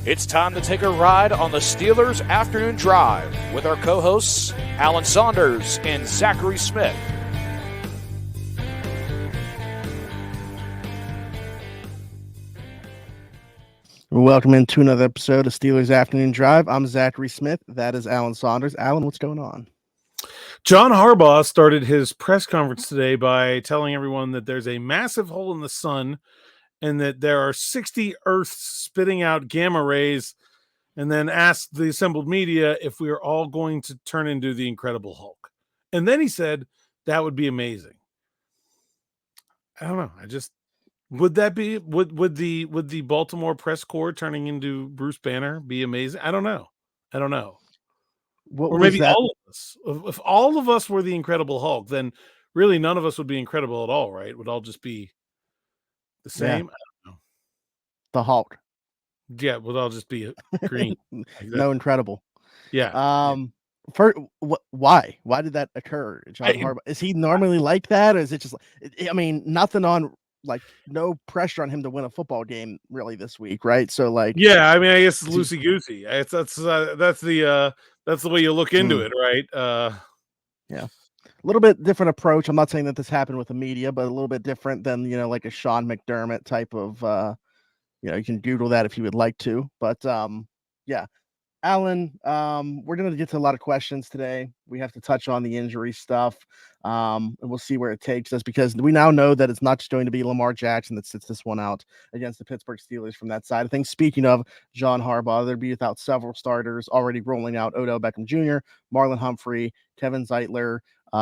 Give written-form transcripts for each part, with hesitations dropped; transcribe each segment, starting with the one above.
It's time to take a ride on the Steelers Afternoon Drive with our co-hosts, Saunders and Zachary Smith. Welcome into another episode of Steelers Afternoon Drive. I'm Zachary Smith. That is Saunders. Alan, what's going on? John Harbaugh started his press conference today by telling everyone that there's a massive hole in the sun and that there are 60 Earths spitting out gamma rays, and then asked the assembled media if we are all going to turn into the Incredible Hulk. And then he said that would be amazing. I don't know. Would the Baltimore press corps turning into Bruce Banner be amazing? I don't know. Or maybe all of us. If all of us were the Incredible Hulk, then really none of us would be incredible at all, right? It would all just be the same. Yeah. I don't know. The Hulk. Yeah, would all just be green. No incredible. Yeah. Why? Why did that occur, John Harbaugh? Is he normally like that, or is it just? I mean, nothing on, like, no pressure on him to win a football game really this week, right? So, like, yeah, I mean, I guess it's loosey goosey. That's the way you look into it, right? Yeah. A little bit different approach. I'm not saying that this happened with the media, but a little bit different than, like a Sean McDermott type of, you can Google that if you would like to. But yeah, Alan, we're going to get to a lot of questions today. We have to touch on the injury stuff, and we'll see where it takes us, because we now know that it's not just going to be Lamar Jackson that sits this one out against the Pittsburgh Steelers from that side of things. Speaking of John Harbaugh, they'll be without several starters already rolling out: Odell Beckham Jr., Marlon Humphrey, Kevin Zietler,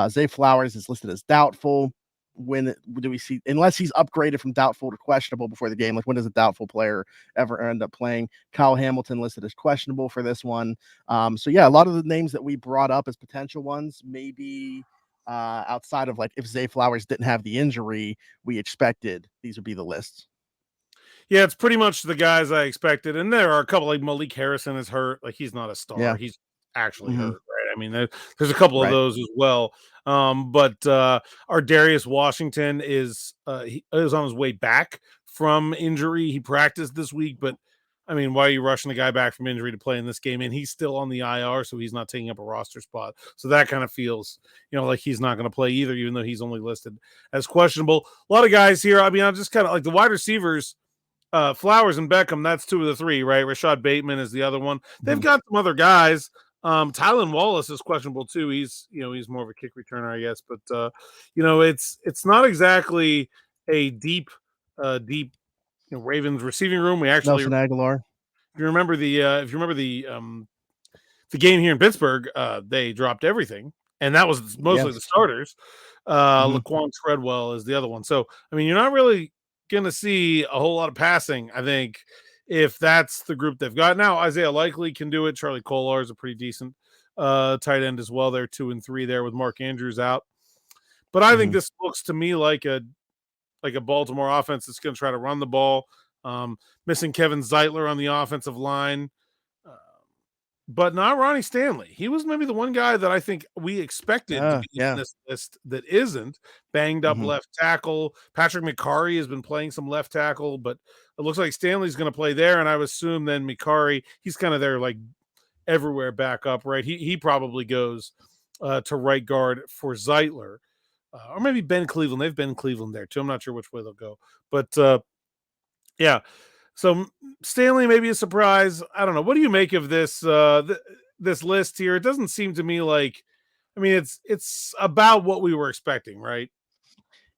Zay Flowers is listed as doubtful. When do we see, unless he's upgraded from doubtful to questionable before the game, like when does a doubtful player ever end up playing? Kyle Hamilton listed as questionable for this one. So yeah, a lot of the names that we brought up as potential ones, maybe outside of, like, if Zay Flowers didn't have the injury we expected, these would be the lists. Yeah, it's pretty much the guys I expected. And there are a couple, like Malik Harrison is hurt. Like, he's not a star. Yeah. He's actually hurt, right? I mean, there's a couple of those as well. But our Darius Washington is he is on his way back from injury. He practiced this week, but I mean, why are you rushing the guy back from injury to play in this game? And he's still on the IR, so he's not taking up a roster spot. So that kind of feels, like he's not going to play either, even though he's only listed as questionable. A lot of guys here. I mean, I'm just kind of like the wide receivers. Flowers and Beckham, that's two of the three, right? Rashad Bateman is the other one. They've got some other guys. Tylan Wallace is questionable too. He's more of a kick returner, I guess, but it's not exactly a deep Ravens receiving room. We actually Nelson Aguilar. If you remember the game here in Pittsburgh, they dropped everything, and that was mostly the starters. Laquan Treadwell is the other one. So I mean, you're not really going to see a whole lot of passing, I think, if that's the group they've got. Now, Isaiah Likely can do it. Charlie Kolar is a pretty decent tight end as well. They're 2 and 3 there with Mark Andrews out. But I think this looks to me like a Baltimore offense that's going to try to run the ball. Missing Kevin Zietler on the offensive line. But not Ronnie Stanley. He was maybe the one guy that I think we expected to be in this list that isn't. Banged up left tackle. Patrick McCarry has been playing some left tackle, but it looks like Stanley's going to play there, and I would assume then McCarry, he's kind of there like everywhere back up, right? He probably goes to right guard for Zietler. Or maybe Ben Cleveland. They've been Cleveland there too. I'm not sure which way they'll go. But yeah. So Stanley may be a surprise. I don't know. What do you make of this this list here? It doesn't seem to me like, I mean, it's about what we were expecting, right?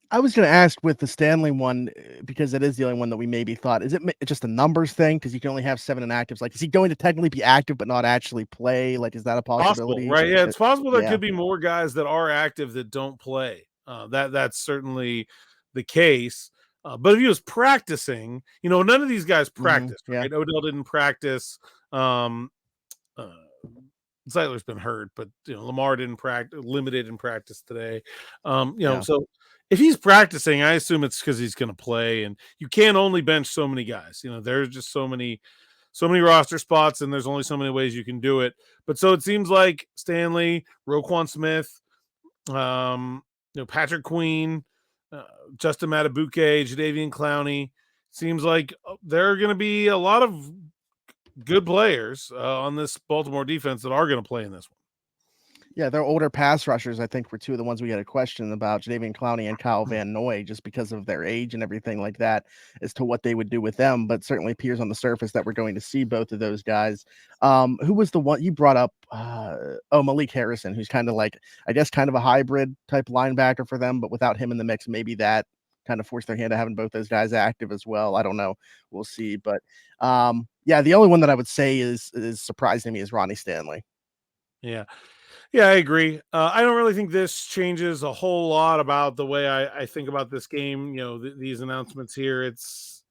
I was going to ask with the Stanley one, because it is the only one that we maybe thought. Is it just a numbers thing? Because you can only have 7 inactives. Like, is he going to technically be active but not actually play? Like, is that a possibility? Possible, right? Yeah, it's possible there could be more guys that are active that don't play. That's certainly the case. But if he was practicing, none of these guys practiced, right? Odell didn't practice. Zietler's been hurt, but Lamar didn't practice, limited in practice today. So if he's practicing, I assume it's because he's going to play, and you can't only bench so many guys. There's just so many roster spots, and there's only so many ways you can do it. But so it seems like Stanley, Roquan Smith, Patrick Queen, Justin Matabuke, Jadeveon Clowney. Seems like there are going to be a lot of good players on this Baltimore defense that are going to play in this one. Yeah, they're older pass rushers. I think were two of the ones we had a question about, Jadeveon Clowney and Kyle Van Noy, just because of their age and everything like that, as to what they would do with them. But certainly appears on the surface that we're going to see both of those guys. Who was the one you brought up? Malik Harrison, who's kind of like, I guess, kind of a hybrid type linebacker for them, but without him in the mix, maybe that kind of forced their hand to having both those guys active as well. I don't know. We'll see. But yeah, the only one that I would say is surprising me is Ronnie Stanley. Yeah. Yeah, I agree. I don't really think this changes a whole lot about the way I think about this game. You know, these announcements here. It's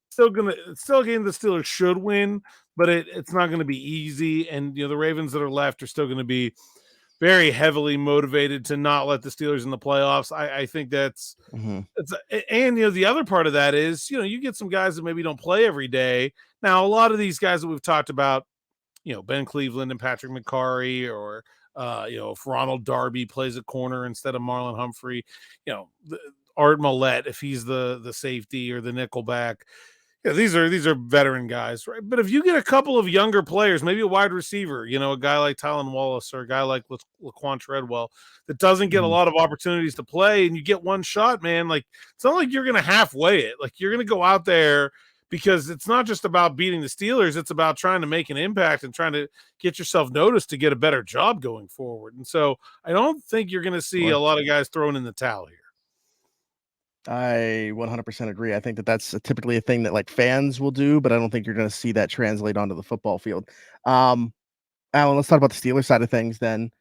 still a game the Steelers should win, but it's not going to be easy. And the Ravens that are left are still going to be very heavily motivated to not let the Steelers in the playoffs. I think that's and the other part of that is you get some guys that maybe don't play every day. Now, a lot of these guys that we've talked about, Ben Cleveland and Patrick McCarry, or if Ronald Darby plays a corner instead of Marlon Humphrey, Art Millette, if he's the safety or the nickelback. Yeah, these are veteran guys, right? But if you get a couple of younger players, maybe a wide receiver, a guy like Tylan Wallace or a guy like Laquan Treadwell that doesn't get a lot of opportunities to play, and you get one shot, man, like it's not like you're going to halfway it. Like you're going to go out there, because it's not just about beating the Steelers. It's about trying to make an impact and trying to get yourself noticed to get a better job going forward. And so I don't think you're going to see a lot of guys throwing in the towel here. I 100% agree. I think that's typically a thing that like fans will do, but I don't think you're going to see that translate onto the football field. Alan, let's talk about the Steelers side of things then.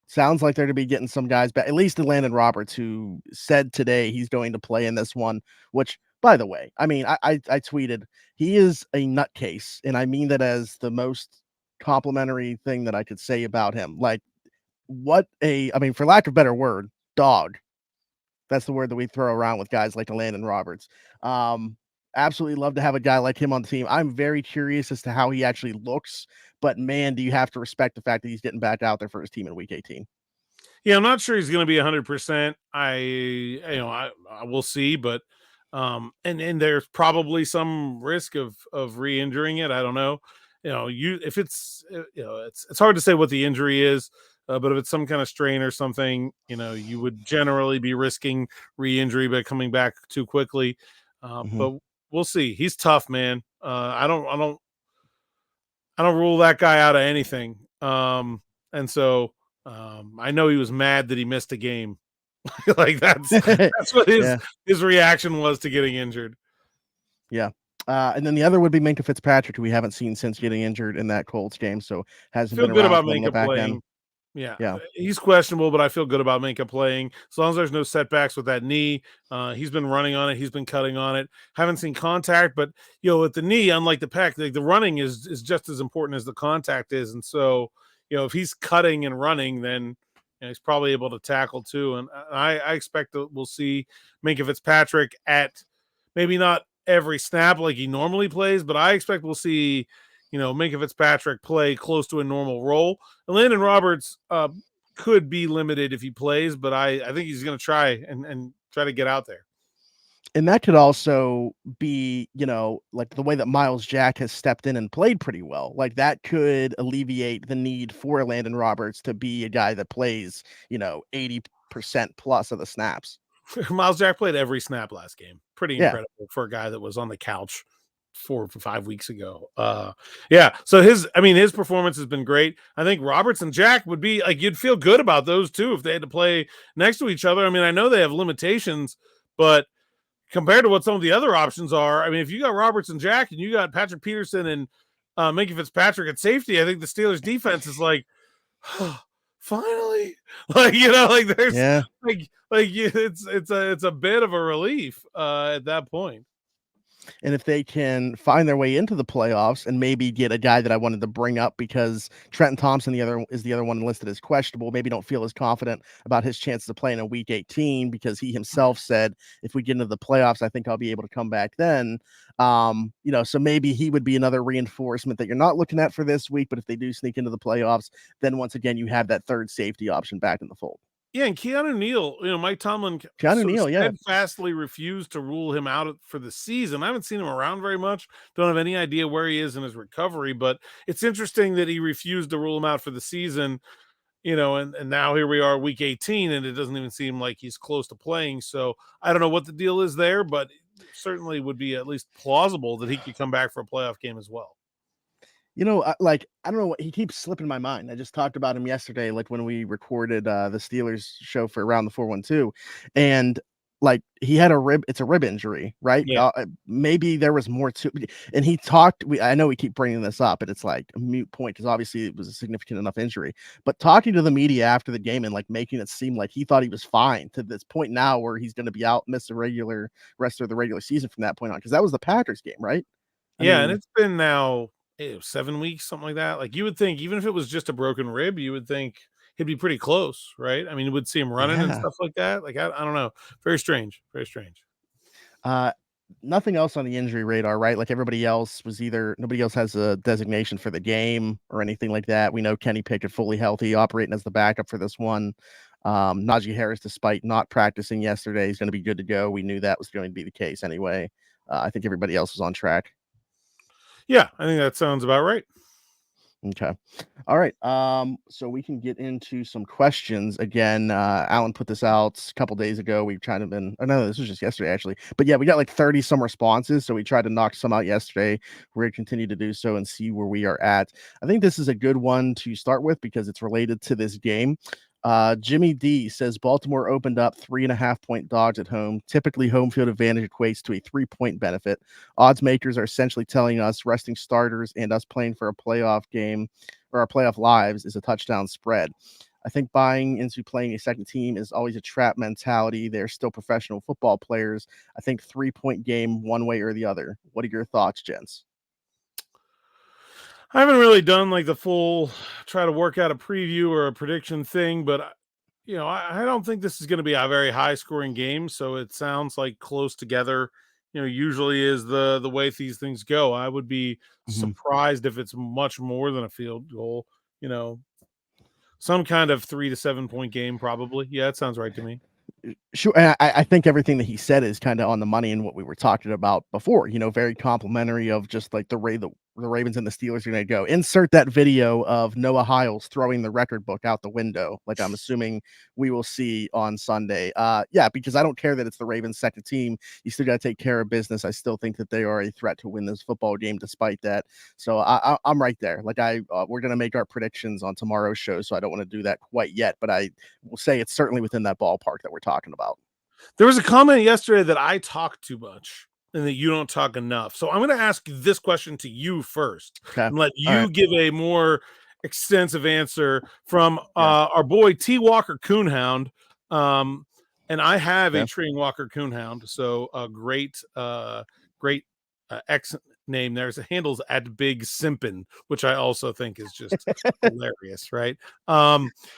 Sounds like they're to be getting some guys back, at least Landon Roberts, who said today he's going to play in this one, which, by the way, I mean, I tweeted, he is a nutcase, and I mean that as the most complimentary thing that I could say about him. Like, for lack of a better word, dog. That's the word that we throw around with guys like Landon Roberts. Absolutely love to have a guy like him on the team. I'm very curious as to how he actually looks, but man, do you have to respect the fact that he's getting back out there for his team in Week 18. Yeah, I'm not sure he's going to be 100%. I will see, but and there's probably some risk of re-injuring it. I don't know. If it's it's hard to say what the injury is. But if it's some kind of strain or something, you would generally be risking re-injury by coming back too quickly. But we'll see. He's tough, man. I don't rule that guy out of anything. And so I know he was mad that he missed a game. Like that's what his reaction was to getting injured. Yeah. And then the other would be Minkah Fitzpatrick, who we haven't seen since getting injured in that Colts game. So hasn't been good around about Minkah playing. End. Yeah, he's questionable, but I feel good about Minkah playing as long as there's no setbacks with that knee. He's been running on it. He's been cutting on it. Haven't seen contact, but with the knee, unlike the pec, the running is just as important as the contact is. And so, if he's cutting and running, then he's probably able to tackle too. And I expect that we'll see Minkah Fitzpatrick at maybe not every snap like he normally plays, but I expect we'll see Minkah Fitzpatrick play close to a normal role. And Landon Roberts could be limited if he plays, but I think he's going to try and try to get out there. And that could also be, like the way that Myles Jack has stepped in and played pretty well. Like that could alleviate the need for Landon Roberts to be a guy that plays, 80% plus of the snaps. Myles Jack played every snap last game. Pretty incredible for a guy that was on the couch 4 or 5 weeks ago. So his performance has been great. I think Roberts and Jack would be like, you'd feel good about those two if they had to play next to each other. I mean, I know they have limitations, but compared to what some of the other options are, I mean, if you got Roberts and Jack and you got Patrick Peterson and Minkah Fitzpatrick at safety, I think the Steelers defense is like, oh, finally, there's it's a bit of a relief at that point. And if they can find their way into the playoffs and maybe get a guy that I wanted to bring up because Trenton Thompson, the other one listed as questionable, maybe don't feel as confident about his chances of playing in Week 18 because he himself said, if we get into the playoffs, I think I'll be able to come back then. So maybe he would be another reinforcement that you're not looking at for this week, but if they do sneak into the playoffs, then once again, you have that third safety option back in the fold. Yeah, and Keanu Neal, Mike Tomlin Keanu sort of Neal, yeah. steadfastly refused to rule him out for the season. I haven't seen him around very much. Don't have any idea where he is in his recovery, but it's interesting that he refused to rule him out for the season, and now here we are, week 18, and it doesn't even seem like he's close to playing. So I don't know what the deal is there, but it certainly would be at least plausible that he could come back for a playoff game as well. I don't know what he keeps slipping my mind. I just talked about him yesterday, like when we recorded the Steelers show for around the 412, and like he had it's a rib injury, right? Yeah. Maybe there was more to, and he talked. I know we keep bringing this up, and it's like a moot point because obviously it was a significant enough injury. But talking to the media after the game and like making it seem like he thought he was fine to this point now, where he's going to be out, miss the rest of the regular season from that point on, because that was the Packers game, right? And it's been now 7 weeks, something like that. Like you would think, even if it was just a broken rib, you would think he'd be pretty close, right? I mean, you would see him running and stuff like that. Like, I don't know. Very strange. Very strange. Nothing else on the injury radar, right? Like everybody else nobody else has a designation for the game or anything like that. We know Kenny Pickett fully healthy, operating as the backup for this one. Najee Harris, despite not practicing yesterday, is going to be good to go. We knew that was going to be the case anyway. I think everybody else is on track. Yeah, I think that sounds about right. Okay. All right. So we can get into some questions again. Alan put this out a couple days ago. We've tried to this was just yesterday actually, but yeah, we got like 30 some responses. So we tried to knock some out yesterday. We're going to continue to do so and see where we are at. I think this is a good one to start with because it's related to this game. Jimmy D says Baltimore opened up 3.5-point dogs at home. Typically, home field advantage equates to a 3-point benefit. Odds makers are essentially telling us resting starters and us playing for a playoff game or our playoff lives is a touchdown spread. I think buying into playing a second team is always a trap mentality. They're still professional football players. I think 3-point game one way or the other. What are your thoughts, gents? I haven't really done like the full try to work out a preview or a prediction thing, but I don't think this is going to be a very high scoring game. So it sounds like close together, usually is the way these things go. I would be surprised if it's much more than a field goal, some kind of 3 to 7 point game, probably. Yeah, that sounds right to me. Sure. And I think everything that he said is kind of on the money in what we were talking about before, very complimentary of just like the way the Ravens and the Steelers are going to go. Insert that video of Noah Hiles throwing the record book out the window. Like I'm assuming we will see on Sunday. Yeah, because I don't care that it's the Ravens second team. You still got to take care of business. I still think that they are a threat to win this football game despite that. So I'm right there. Like we're going to make our predictions on tomorrow's show. So I don't want to do that quite yet, but I will say it's certainly within that ballpark that we're talking about. There was a comment yesterday that I talk too much and that you don't talk enough. So I'm going to ask this question to you first and let you give a more extensive answer from our boy T. Walker Coonhound. And I have a Train Walker Coonhound. So a great X name there. It handles at Big Simpin, which I also think is just hilarious, right?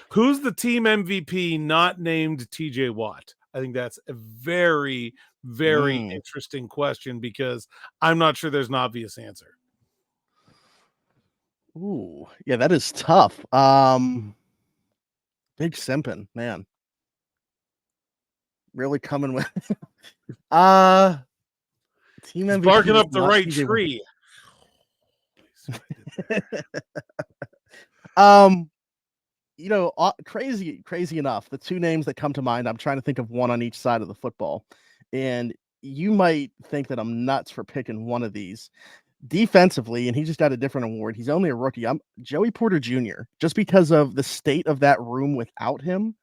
Who's the team MVP not named TJ Watt? I think that's a very, very interesting question because I'm not sure there's an obvious answer. Ooh, yeah, that is tough. Big Simpin, man. Really coming with team MVP. Barking up the right tree. Crazy enough, the two names that come to mind, I'm trying to think of one on each side of the football. And you might think that I'm nuts for picking one of these. Defensively, and he just got a different award. He's only a rookie. I'm Joey Porter Jr. Just because of the state of that room without him.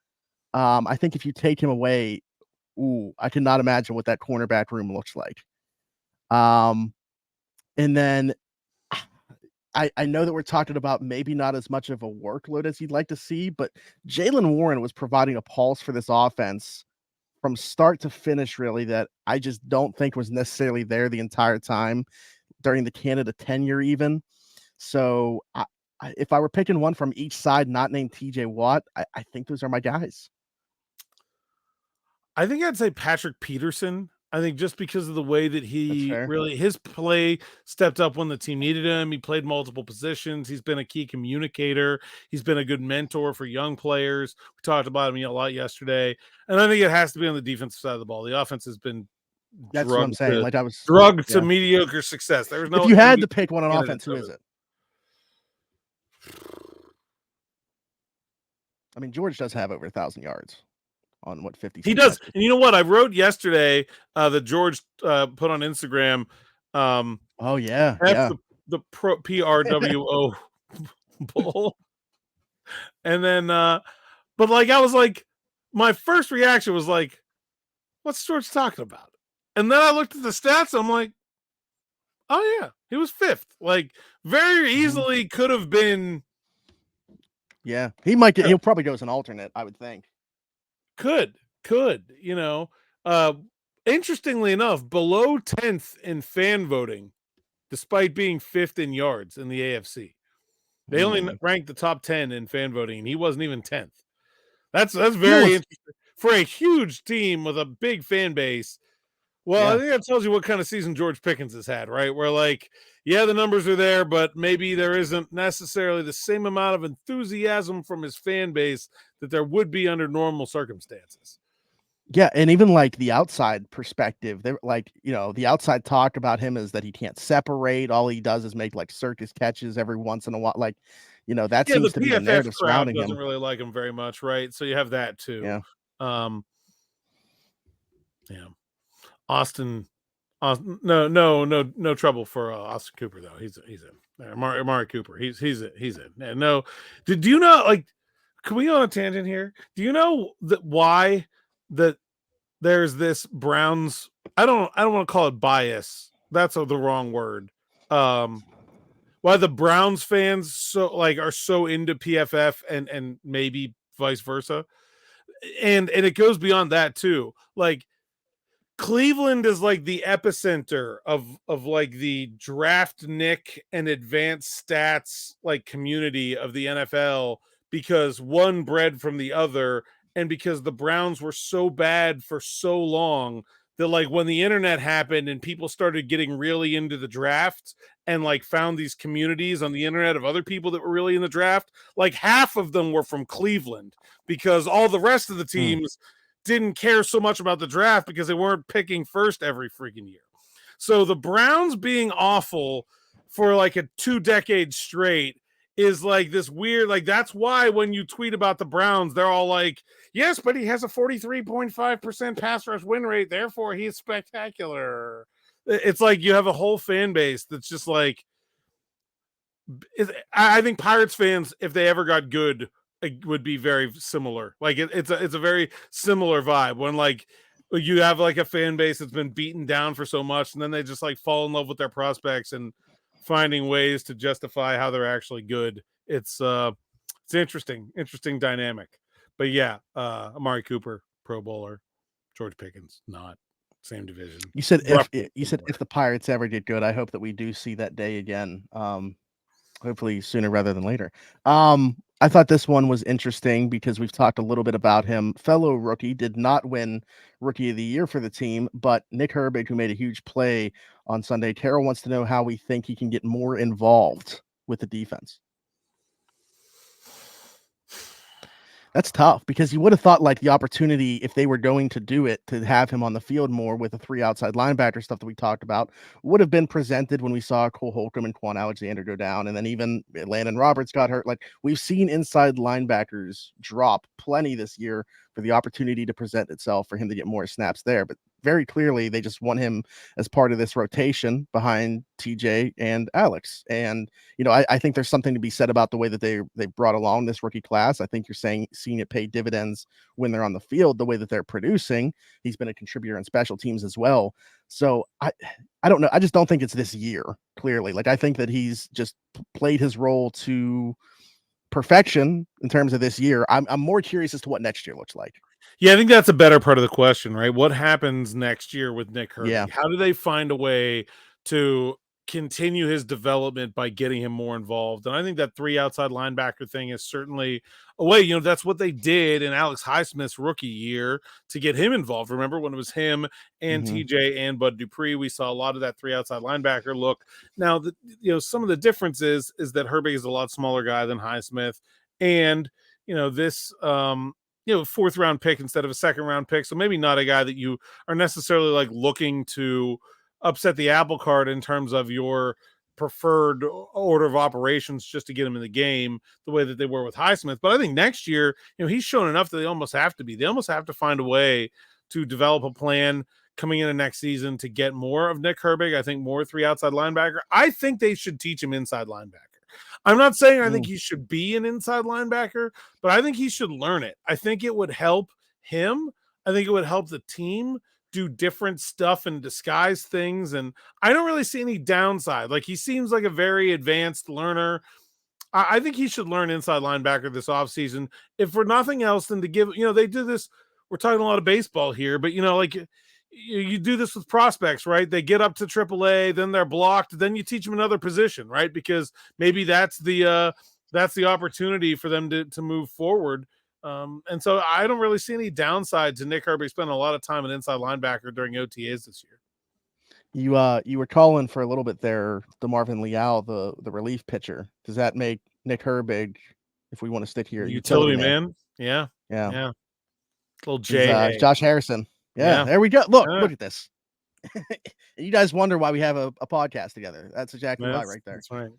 I think if you take him away, I cannot imagine what that cornerback room looks like. And then I know that we're talking about maybe not as much of a workload as you'd like to see, but Jaylen Warren was providing a pulse for this offense from start to finish, really, that I just don't think was necessarily there the entire time during the Canada tenure even. So if I were picking one from each side, not named TJ Watt, I think those are my guys. I think I'd say Patrick Peterson. I think just because of the way that his play stepped up when the team needed him. He played multiple positions. He's been a key communicator. He's been a good mentor for young players. We talked about him a lot yesterday. And I think it has to be on the defensive side of the ball. The offense has been That's what I'm saying. Drugged to mediocre success. There's no. If you had to pick one on offense, who is it? I mean, George does have over 1,000 yards on 50. He does. And you know what? I wrote yesterday that George put on Instagram. Oh yeah, the PRWO bull. And then, but like I was like, my first reaction was like, what's George talking about? And then I looked at the stats. And I'm like, oh yeah, he was 5th. Like very easily could have been. Yeah, he might get. He'll probably go as an alternate, I would think. Could interestingly enough, below 10th in fan voting, despite being 5th in yards in the AFC. They only ranked the top 10 in fan voting, and he wasn't even 10th. That's very interesting for a huge team with a big fan base. Well, I think that tells you what kind of season George Pickens has had, right? Where like, yeah, the numbers are there, but maybe there isn't necessarily the same amount of enthusiasm from his fan base that there would be under normal circumstances. Yeah, and even like the outside perspective, they're like, the outside talk about him is that he can't separate. All he does is make like circus catches every once in a while. Like, that seems to be the narrative surrounding him. Doesn't really like him very much, right? So you have that too. Yeah. Austin, no trouble for Austin Cooper though. He's in. Amari Cooper. He's in. And no, do you know? Like, can we go on a tangent here? Do you know why that there's this Browns? I don't want to call it bias. That's the wrong word. Why the Browns fans are so into PFF and maybe vice versa, and it goes beyond that too. Like, Cleveland is like the epicenter of like the draft Nick and advanced stats like community of the NFL, because one bred from the other, and because the Browns were so bad for so long that like when the internet happened and people started getting really into the draft and like found these communities on the internet of other people that were really in the draft, like half of them were from Cleveland, because all the rest of the teams didn't care so much about the draft because they weren't picking first every freaking year. So the Browns being awful for like a 2 decades straight is like this weird, like that's why when you tweet about the Browns, they're all like, yes, but he has a 43.5% pass rush win rate, therefore he's spectacular. It's like you have a whole fan base that's just like, I think Pirates fans, if they ever got good, it would be very similar. Like it's a very similar vibe when like you have like a fan base that's been beaten down for so much, and then they just like fall in love with their prospects and finding ways to justify how they're actually good. It's interesting dynamic. But yeah, Amari Cooper, Pro Bowler, George Pickens, not same division. You said if the Pirates ever get good, I hope that we do see that day again. Hopefully sooner rather than later. I thought this one was interesting because we've talked a little bit about him. Fellow rookie, did not win Rookie of the Year for the team, but Nick Herbig, who made a huge play on Sunday. Carol wants to know how we think he can get more involved with the defense. That's tough because you would have thought like the opportunity, if they were going to do it, to have him on the field more with the 3 outside linebacker stuff that we talked about, would have been presented when we saw Cole Holcomb and Quan Alexander go down. And then even Landon Roberts got hurt. Like, we've seen inside linebackers drop plenty this year for the opportunity to present itself for him to get more snaps there. But very clearly they just want him as part of this rotation behind TJ and Alex. And, I think there's something to be said about the way that they brought along this rookie class. I think you're seeing it pay dividends when they're on the field, the way that they're producing. He's been a contributor in special teams as well. So I don't know. I just don't think it's this year, clearly. Like, I think that he's just played his role to perfection in terms of this year. I'm more curious as to what next year looks like. Yeah, I think that's a better part of the question, right? What happens next year with Nick Herbig? Yeah. How do they find a way to continue his development by getting him more involved. And I think that 3 outside linebacker thing is certainly a way. That's what they did in Alex Highsmith's rookie year to get him involved. Remember when it was him and TJ and Bud Dupree? We saw a lot of that 3 outside linebacker look. Now, some of the difference is that Herbig is a lot smaller guy than Highsmith, and this 4th round pick instead of a 2nd round pick. So maybe not a guy that you are necessarily like looking to upset the apple cart in terms of your preferred order of operations just to get him in the game the way that they were with Highsmith. But I think next year, he's shown enough that they almost have to find a way to develop a plan coming into next season to get more of Nick Herbig. I think more 3 outside linebacker. I think they should teach him inside linebacker. I'm not saying I think he should be an inside linebacker, but I think he should learn it. I think it would help him. I think it would help the team do different stuff and disguise things. And I don't really see any downside. Like, he seems like a very advanced learner. I think he should learn inside linebacker this offseason, if for nothing else than to give, they do this. We're talking a lot of baseball here, but you do this with prospects, right? They get up to AAA, then they're blocked, then you teach them another position, right? Because maybe that's the opportunity for them to move forward. And so I don't really see any downside to Nick Herbig spending a lot of time at inside linebacker during OTAs this year. You were calling for a little bit there, the Marvin Leal, the relief pitcher. Does that make Nick Herbig, if we want to stick here, utility man? Yeah. Little J. Josh Harrison. Yeah, there we go. Look at this. You guys wonder why we have a podcast together. That's exactly why, right there. That's right.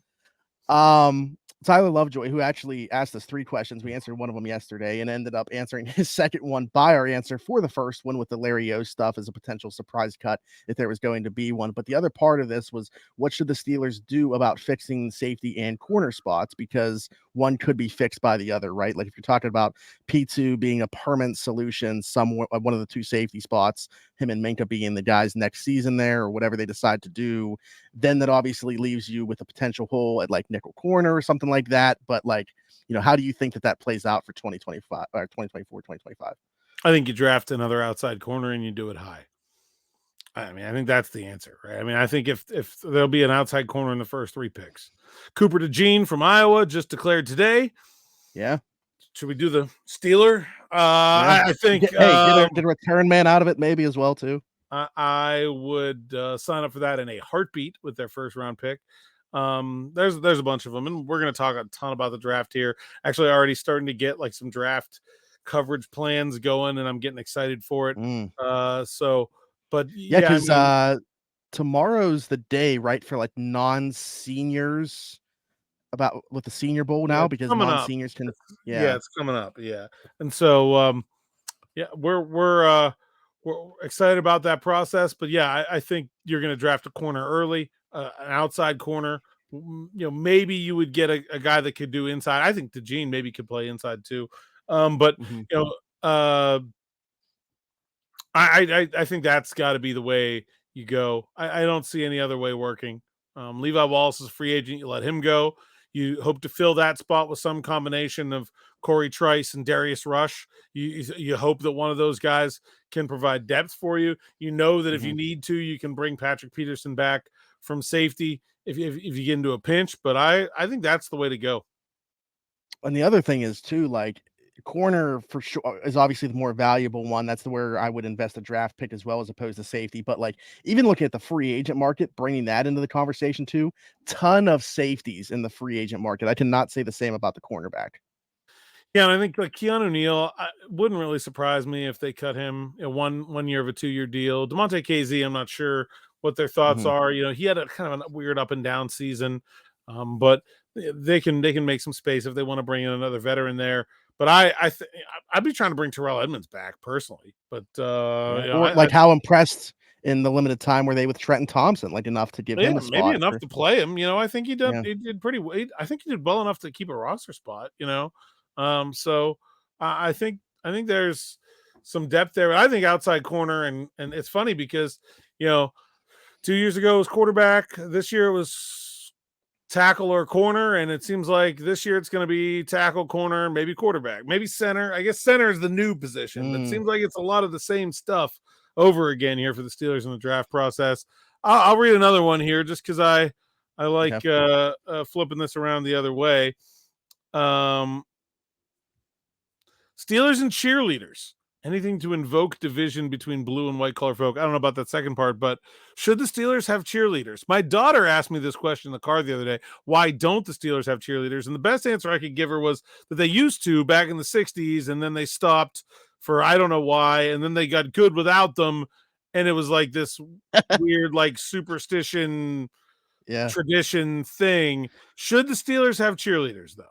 Tyler Lovejoy, who actually asked us 3 questions. We answered one of them yesterday and ended up answering his second one by our answer for the first one with the Larry O stuff as a potential surprise cut if there was going to be one. But the other part of this was, what should the Steelers do about fixing safety and corner spots? Because one could be fixed by the other, right? Like if you're talking about P2 being a permanent solution, one of the 2 safety spots, him and Minkah being the guys next season there, or whatever they decide to do, then that obviously leaves you with a potential hole at like nickel corner or something like that. But how do you think that plays out for 2025 or 2024, 2025? I think you draft another outside corner and you do it high. I mean, I think that's the answer, right? I mean, I think if there'll be an outside corner in the first 3 picks. Cooper DeJean from Iowa just declared today. Yeah. Should we do the Steeler? I think get a return man out of it maybe as well too. I would sign up for that in a heartbeat with their first round pick. There's a bunch of them, and we're going to talk a ton about the draft here. Actually, already starting to get like some draft coverage plans going, and I'm getting excited for it. Because tomorrow's the day, right, for like non-seniors with the Senior Bowl now, because non-seniors can. Yeah, it's coming up. Yeah, and so we're excited about that process. But yeah, I think you're going to draft a corner early, an outside corner. Maybe you would get a guy that could do inside. I think DeJean maybe could play inside too. I think that's got to be the way you go. I don't see any other way working. Levi Wallace is a free agent. You let him go. You hope to fill that spot with some combination of Corey Trice and Darius Rush. You hope that one of those guys can provide depth for you. You know that if you need to, you can bring Patrick Peterson back from safety if you get into a pinch. But I think that's the way to go. And the other thing is too, like, corner for sure is obviously the more valuable one. That's where I would invest a draft pick as well, as opposed to safety. But like, even looking at the free agent market, bringing that into the conversation too, ton of safeties in the free agent market. I cannot say the same about the cornerback. Yeah, and I think like Keanu Neal, wouldn't really surprise me if they cut him 1 year of a 2-year deal. DeMonte KZ, I'm not sure what their thoughts are. He had a kind of a weird up and down season, but they can make some space if they want to bring in another veteran there. But I'd be trying to bring Terrell Edmunds back personally. But how impressed in the limited time were they with Trenton Thompson? Like enough to give him a spot, maybe enough to play him. I think he did. He did pretty well. I think he did well enough to keep a roster spot. So I think there's some depth there. I think outside corner, and it's funny because 2 years ago it was quarterback. This year it was tackle or corner, and it seems like this year it's going to be tackle, corner, maybe quarterback, maybe center. I guess center is the new position, but it seems like it's a lot of the same stuff over again here for the Steelers in the draft process. I'll read another one here just because I like Okay. flipping this around the other way. Steelers and cheerleaders. Anything to invoke division between blue and white collar folk. I don't know about that second part, but should the Steelers have cheerleaders? My daughter asked me this question in the car the other day. Why don't the Steelers have cheerleaders? And the best answer I could give her was that they used to back in the 60s, and then they stopped for I don't know why, and then they got good without them, and it was like this weird like superstition tradition thing. Should the Steelers have cheerleaders, though?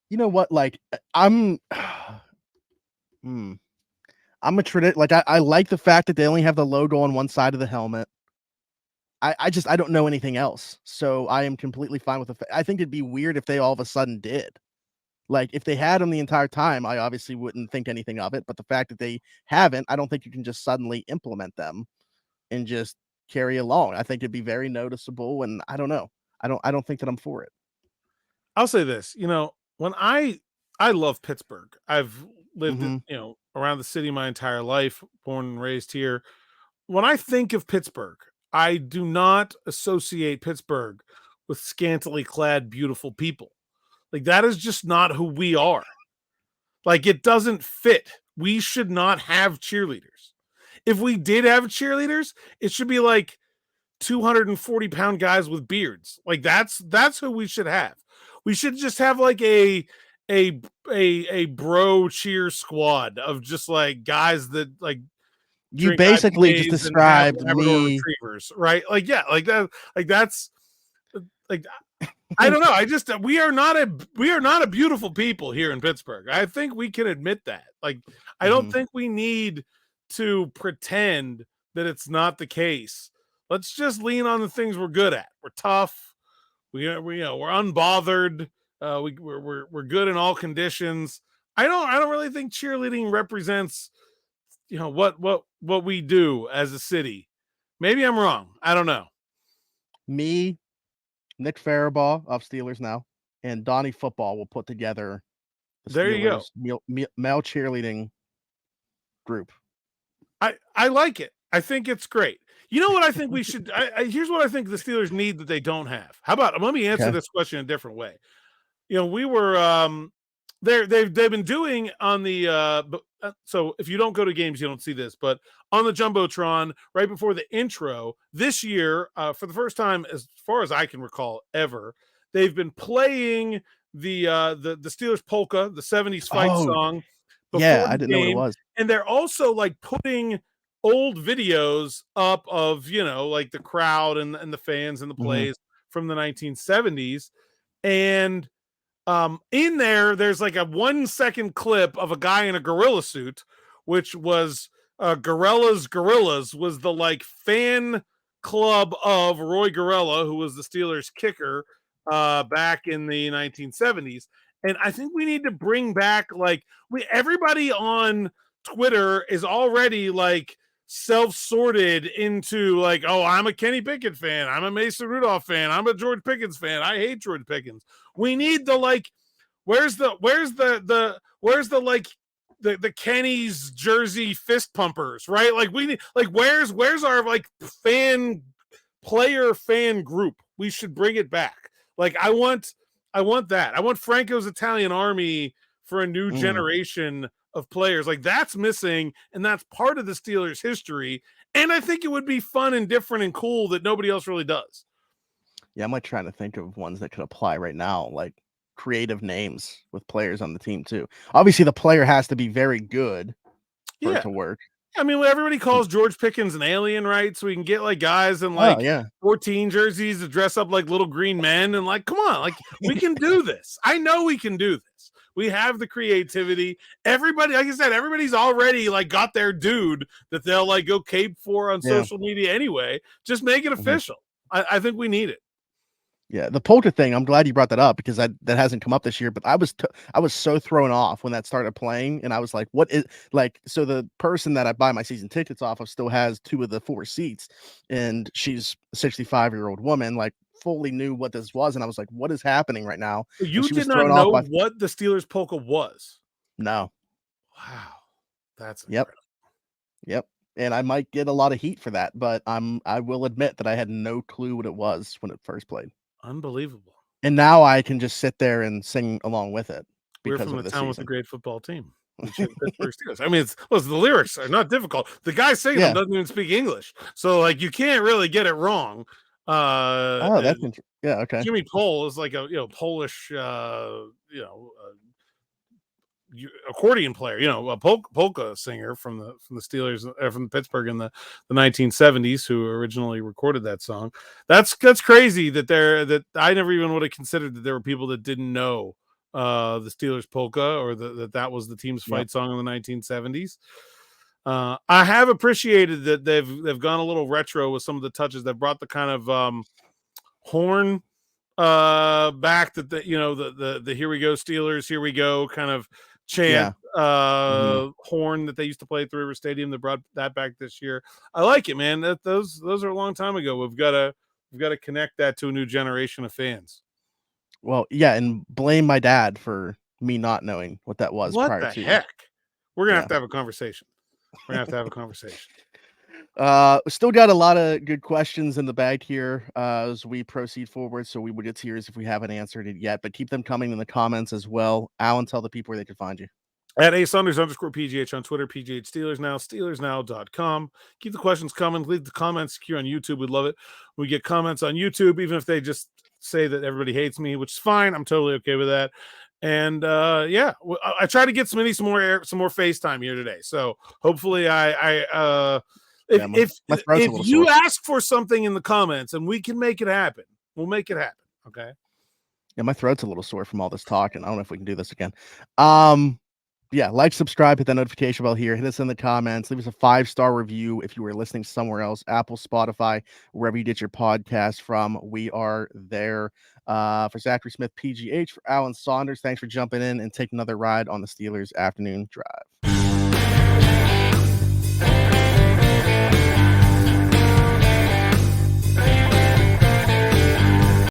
You know what? Like, I'm a like I like the fact that they only have the logo on one side of the helmet. I don't know anything else, so I am completely fine with I think it'd be weird if they all of a sudden did. Like, if they had them the entire time, I obviously wouldn't think anything of it. But the fact that they haven't, I don't think you can just suddenly implement them and just carry along. I think it'd be very noticeable, and I don't know. I don't think that I'm for it. I'll say this, when I love Pittsburgh. I've lived, around the city my entire life, born and raised here. When I think of Pittsburgh, I do not associate Pittsburgh with scantily clad, beautiful people. Like, that is just not who we are. Like, it doesn't fit. We should not have cheerleaders. If we did have cheerleaders, it should be like 240-pound guys with beards. Like, that's who we should have. We should just have like a bro cheer squad of just like guys that like you basically just described me, retrievers, right? Like, yeah, like that, like that's like I don't know. We are not a beautiful people here in Pittsburgh. I think we can admit that. Like, I don't think we need to pretend that it's not the case. Let's just lean on the things we're good at. We're tough. We're unbothered. We're good in all conditions. I don't really think cheerleading represents, what we do as a city. Maybe I'm wrong. I don't know. Me, Nick Farabaugh of Steelers now, and Donnie Football will put together the there Steelers you go. Male cheerleading group. I like it. I think it's great. You know what I think we should? Here's what I think the Steelers need that they don't have. How about? Let me answer this question a different way. We were they've been doing on the so if you don't go to games, you don't see this, but on the Jumbotron right before the intro this year, for the first time as far as I can recall ever, they've been playing the Steelers polka, the 70s fight song. Yeah, I didn't know what it was. And they're also like putting old videos up of, like the crowd and the fans and the plays from the 1970s. And in there's like a 1 second clip of a guy in a gorilla suit, which was Gorillas was the like fan club of Roy Gorilla, who was the Steelers kicker back in the 1970s. And I think we need to bring back everybody on Twitter is already like self-sorted into like, oh, I'm a Kenny Pickett fan, I'm a Mason Rudolph fan, I'm a George Pickens fan, I hate George Pickens. We need the like, where's the Kenny's jersey fist pumpers, right? Like, we need like where's our like fan group? We should bring it back. Like, I want that. I want Franco's Italian Army for a new generation of players. Like, that's missing, and that's part of the Steelers' history. And I think it would be fun and different and cool that nobody else really does. Yeah, I'm like trying to think of ones that could apply right now, like creative names with players on the team too. Obviously, the player has to be very good for it to work. I mean, everybody calls George Pickens an alien, right? So we can get like guys in like 14 jerseys to dress up like little green men, and like, come on, like, we can do this. I know we can do this. We have the creativity. Everybody, like I said, everybody's already like got their dude that they'll like go cape for on social media anyway. Just make it official. I think we need it. Yeah, the polka thing, I'm glad you brought that up because that hasn't come up this year, but I was so thrown off when that started playing, and I was like, what is, like, so the person that I buy my season tickets off of still has 2 of the 4 seats, and she's a 65-year-old woman, like, fully knew what this was, and I was like, what is happening right now? You did not know what the Steelers polka was? No. Wow. That's incredible. Yep. and I might get a lot of heat for that, but I will admit that I had no clue what it was when it first played. Unbelievable. And now I can just sit there and sing along with it. We're from the town with a great football team. Pittsburgh Steelers. I mean, the lyrics are not difficult. The guy singing them doesn't even speak English, so like you can't really get it wrong. That's interesting. Yeah, okay. Jimmy Pole is like a Polish accordion player, a polka singer from the Steelers, from Pittsburgh in the 1970s, who originally recorded that song. That's crazy that I never even would have considered that there were people that didn't know the Steelers polka, or that was the team's fight song in the 1970s. I have appreciated that they've gone a little retro with some of the touches that brought the kind of horn back, that the here we go Steelers, here we go kind of chant horn that they used to play at the River Stadium. That brought that back this year. I like it, man. Those are a long time ago. We've got to connect that to a new generation of fans. Well, yeah, and blame my dad for me not knowing what that was. What the heck? We're gonna have to have a conversation. We're gonna have to have a conversation. Still got a lot of good questions in the bag here as we proceed forward, so we will get to yours if we haven't answered it yet, but keep them coming in the comments as well. Alan, tell the people where they can find you. At Saunders_PGH on Twitter, PGH Steelers Now, SteelersNow.com. Keep the questions coming. Leave the comments here on YouTube. We'd love it. We get comments on YouTube, even if they just say that everybody hates me, which is fine. I'm totally okay with that. And I try to get some more FaceTime here today. So hopefully if you ask for something in the comments and we can make it happen, we'll make it happen. Okay. Yeah, my throat's a little sore from all this talk, and I don't know if we can do this again. Yeah, like, subscribe, hit that notification bell here, hit us in the comments, leave us a 5-star review if you were listening somewhere else, Apple, Spotify, wherever you get your podcast from. We are there. For Zachary Smith, PGH, for Alan Saunders, thanks for jumping in and taking another ride on the Steelers Afternoon Drive.